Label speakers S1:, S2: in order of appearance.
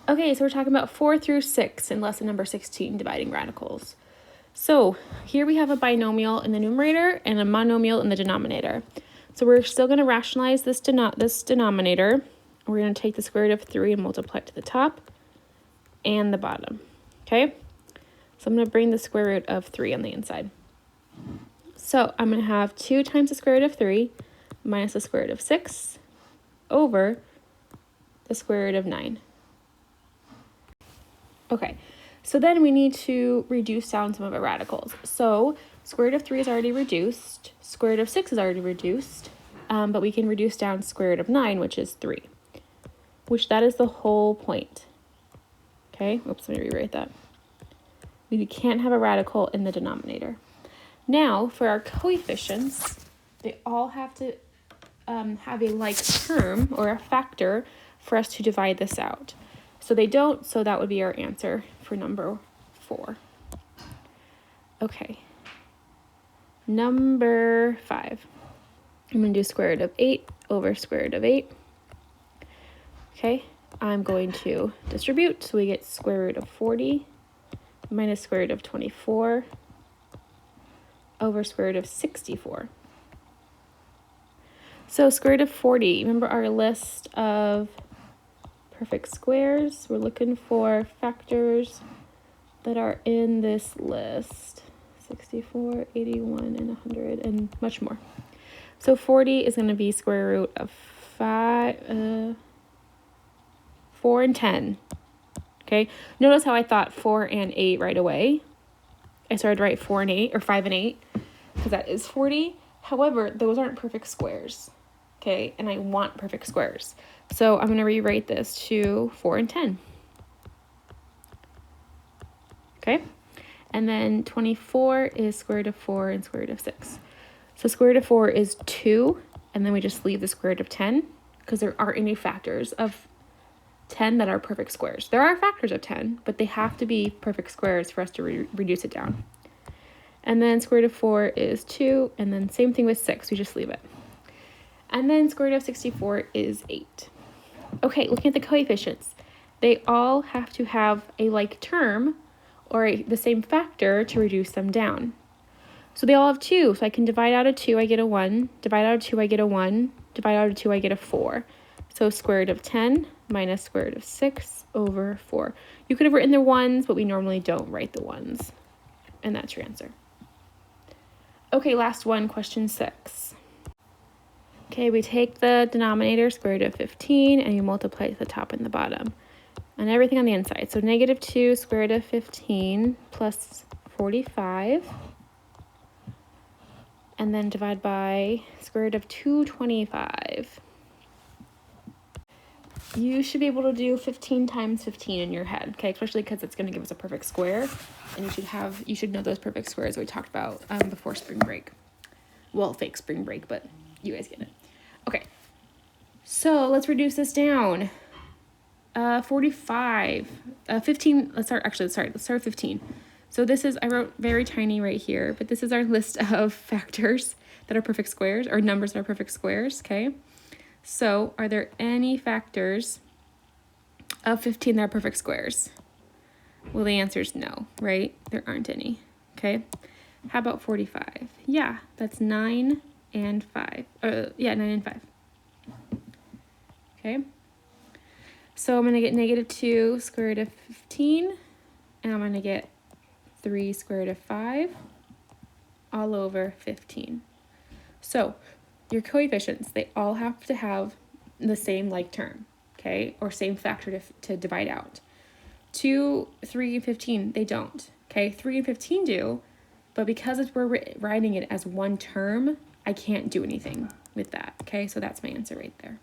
S1: Okay, so we're talking about 4 through 6 in lesson number 16, dividing radicals. So here we have a binomial in the numerator and a monomial in the denominator. So we're still going to rationalize this denominator. We're going to take the square root of 3 and multiply it to the top and the bottom. Okay? So I'm going to bring the square root of 3 on the inside. So I'm going to have 2 times the square root of 3 minus the square root of 6 over the square root of 9. Okay, so then we need to reduce down some of our radicals. So square root of 3 is already reduced, square root of 6 is already reduced, but we can reduce down square root of 9, which is 3, which that is the whole point. Okay, oops, let me rewrite that. We can't have a radical in the denominator. Now, for our coefficients, they all have to have a like term or a factor for us to divide this out. So they don't, so that would be our answer for number 4. Okay. Number 5. I'm going to do square root of 8 over square root of 8. Okay. I'm going to distribute, so we get square root of 40 minus square root of 24 over square root of 64. So square root of 40, remember our list of perfect squares? We're looking for factors that are in this list. 64, 81, and 100, and much more. So 40 is going to be square root of 4 and 10. Okay, notice how I thought 4 and 8 right away. I started to write 4 and 8, or 5 and 8, because that is 40. However, those aren't perfect squares. Okay, and I want perfect squares. So I'm going to rewrite this to 4 and 10. Okay, and then 24 is square root of 4 and square root of 6. So square root of 4 is 2, and then we just leave the square root of 10, because there aren't any factors of 10 that are perfect squares. There are factors of 10, but they have to be perfect squares for us to reduce it down. And then square root of 4 is 2, and then same thing with 6, we just leave it. And then square root of 64 is 8. Okay, looking at the coefficients, they all have to have a like term or the same factor to reduce them down. So they all have 2, so I can divide out of 2, I get a 1, divide out of 2, I get a 1, divide out of 2, I get a 4. So square root of 10 minus square root of 6 over 4. You could have written the 1s, but we normally don't write the 1s. And that's your answer. Okay, last one, question 6. Okay, we take the denominator, square root of 15, and you multiply it to the top and the bottom. And everything on the inside. So negative 2 square root of 15 plus 45. And then divide by square root of 225. You should be able to do 15 times 15 in your head, okay? Especially because it's going to give us a perfect square. And you should know those perfect squares that we talked about before spring break. Well, fake spring break, but you guys get it. Okay, so let's reduce this down. 45, 15, let's start with 15. So this is, I wrote very tiny right here, but this is our list of factors that are perfect squares, or numbers that are perfect squares, okay? So are there any factors of 15 that are perfect squares? Well, the answer is no, right? There aren't any, okay? How about 45? Yeah, that's 9 and 5. 9 and 5. Okay. So I'm going to get negative 2 square root of 15, and I'm going to get 3 square root of 5 all over 15. So your coefficients, they all have to have the same like term, okay, or same factor to divide out. 2, 3, and 15, they don't, okay? 3 and 15 do, but because we're writing it as one term, I can't do anything with that, okay? So that's my answer right there.